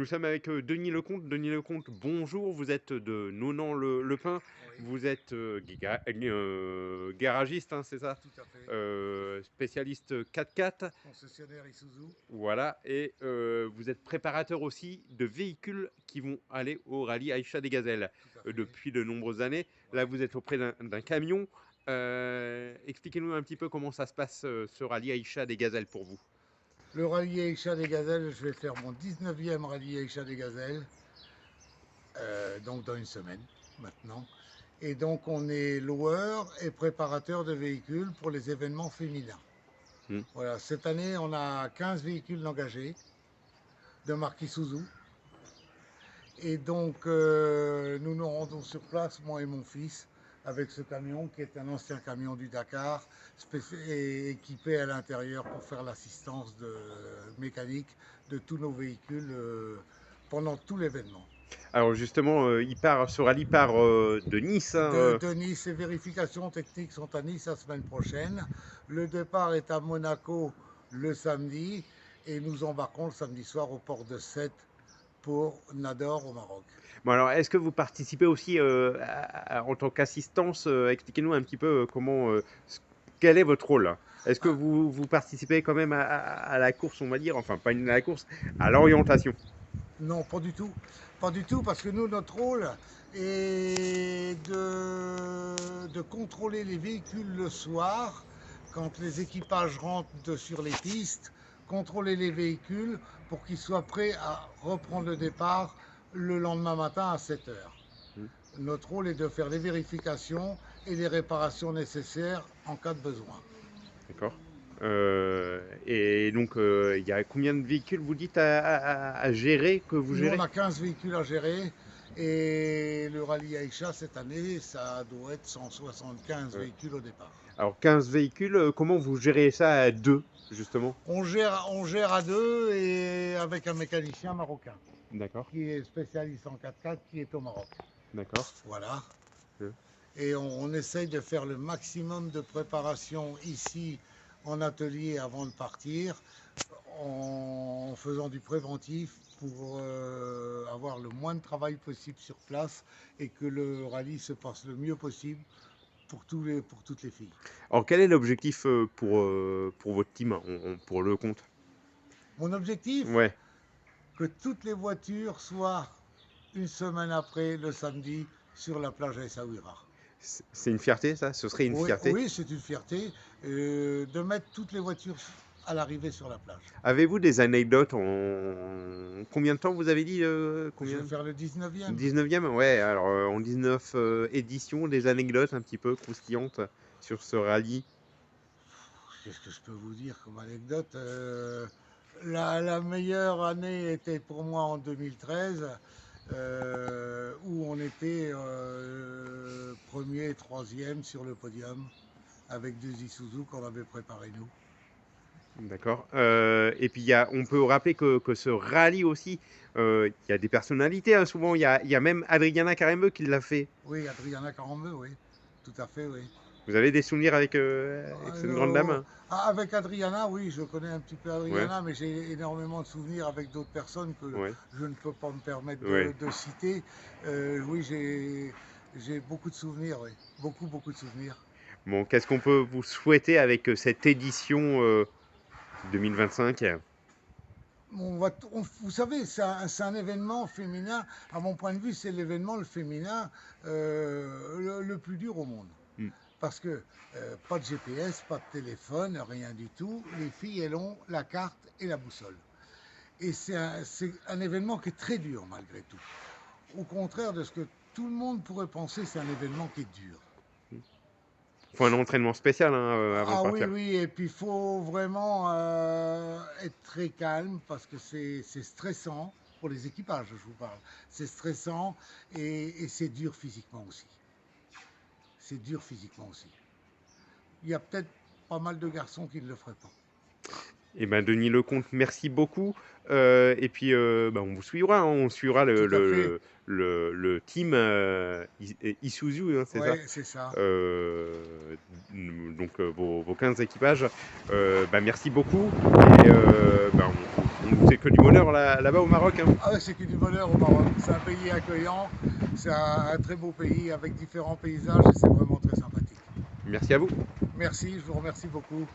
sommes avec Denis Lecomte. Denis Lecomte, bonjour. Vous êtes de Nonant-le-Pin. Oui, Vous êtes garagiste, hein, c'est ça? tout à fait. Spécialiste 4x4. Concessionnaire Isuzu. Voilà. Et vous êtes préparateur aussi de véhicules qui vont aller au rallye Aïcha des Gazelles Tout à fait. depuis de nombreuses années. Là, Ouais. vous êtes auprès d'un camion. Expliquez-nous un petit peu comment ça se passe, ce rallye Aïcha des Gazelles pour vous. Le rallye Aïcha des Gazelles, je vais faire mon 19e rallye Aïcha des Gazelles, donc dans une semaine maintenant. Et donc on est loueur et préparateur de véhicules pour les événements féminins. Hmm. Voilà, cette année on a 15 véhicules engagés de marque Isuzu. Et donc nous nous rendons sur place, moi et mon fils, avec ce camion qui est un ancien camion du Dakar, et équipé à l'intérieur pour faire l'assistance mécanique de tous nos véhicules pendant tout l'événement. Alors justement, ce rallye part de Nice, hein, De Nice, les vérifications techniques sont à Nice la semaine prochaine. Le départ est à Monaco le samedi et nous embarquons le samedi soir au port de Sète pour Nador au Maroc. Bon, alors, est-ce que vous participez aussi en tant qu'assistance? Expliquez-nous un petit peu quel est votre rôle, là. Est-ce que Ah, vous participez quand même à la course, on va dire, enfin pas à la course, à l'orientation? non, pas du tout. Pas du tout, parce que nous, notre rôle est de contrôler les véhicules le soir, quand les équipages rentrent sur les pistes, contrôler les véhicules pour qu'ils soient prêts à reprendre le départ le lendemain matin à 7 heures. Hmm, Notre rôle est de faire les vérifications et les réparations nécessaires en cas de besoin. d'accord. Et donc, il y a combien de véhicules, vous dites, à gérer, que vous Nous, on gérez? a 15 véhicules à gérer et le rallye Aïcha cette année, ça doit être 175 Euh, véhicules au départ. alors, 15 véhicules, comment vous gérez ça à deux, justement? On gère à deux et avec un mécanicien marocain D'accord, qui est spécialiste en 4x4 qui est au Maroc. d'accord. Voilà. Euh, Et on essaye de faire le maximum de préparation ici en atelier avant de partir en faisant du préventif pour avoir le moins de travail possible sur place et que le rallye se passe le mieux possible pour toutes les filles. Alors, quel est l'objectif pour votre team, hein, pour le compte? Mon objectif, Ouais, que toutes les voitures soient une semaine après, le samedi, sur la plage à Essaouira. c'est une fierté, ça? Ce serait une Oui, fierté? oui, c'est une fierté de mettre toutes les voitures à l'arrivée sur la plage. Avez-vous des anecdotes en combien de temps vous avez dit Je combien? vais faire le 19e. 19e? Ouais, alors en 19 éditions, des anecdotes un petit peu croustillantes sur ce rallye. Qu'est-ce que je peux vous dire comme anecdote la meilleure année était pour moi en 2013, où on était premier et troisième sur le podium avec deux Isuzu qu'on avait préparé nous. D'accord. Et puis on peut rappeler que ce rallye aussi, il y a des personnalités, hein, souvent. Il y a même Adriana Carambeu qui l'a fait. Oui, Adriana Carambeu, oui, tout à fait, oui. Vous avez des souvenirs avec cette grande dame, Alors, hein? avec Adriana, oui, je connais un petit peu Ouais, Adriana, mais j'ai énormément de souvenirs avec d'autres personnes que ouais, je ne peux pas me permettre ouais. de citer. Oui, j'ai beaucoup de souvenirs, oui. Beaucoup, beaucoup de souvenirs. Bon, qu'est-ce qu'on peut vous souhaiter avec cette édition 2025? Vous savez, c'est un événement féminin. À mon point de vue, c'est l'événement le féminin le plus dur au monde. Hmm. Parce que pas de GPS, pas de téléphone, rien du tout. Les filles, elles ont la carte et la boussole. Et c'est un événement qui est très dur malgré tout. Au contraire de ce que tout le monde pourrait penser, c'est un événement qui est dur. Faut un entraînement spécial, hein, avant de Ah oui, partir. oui, et puis il faut vraiment être très calme parce que c'est stressant, pour les équipages, je vous parle. C'est stressant et c'est dur physiquement aussi. C'est dur physiquement aussi. Il y a peut-être pas mal de garçons qui ne le feraient pas. Eh ben, Denis Lecomte, merci beaucoup. Et puis, on vous suivra, hein, on suivra le, Tout à le, fait. le, le team Isuzu, hein, c'est ça? Ouais, c'est ça. Donc, vos 15 équipages. Merci beaucoup. Et C'est que du bonheur là-bas au Maroc, hein. Ah ouais, c'est que du bonheur au Maroc. C'est un pays accueillant, c'est un très beau pays avec différents paysages et c'est vraiment très sympathique. Merci à vous. Merci, je vous remercie beaucoup.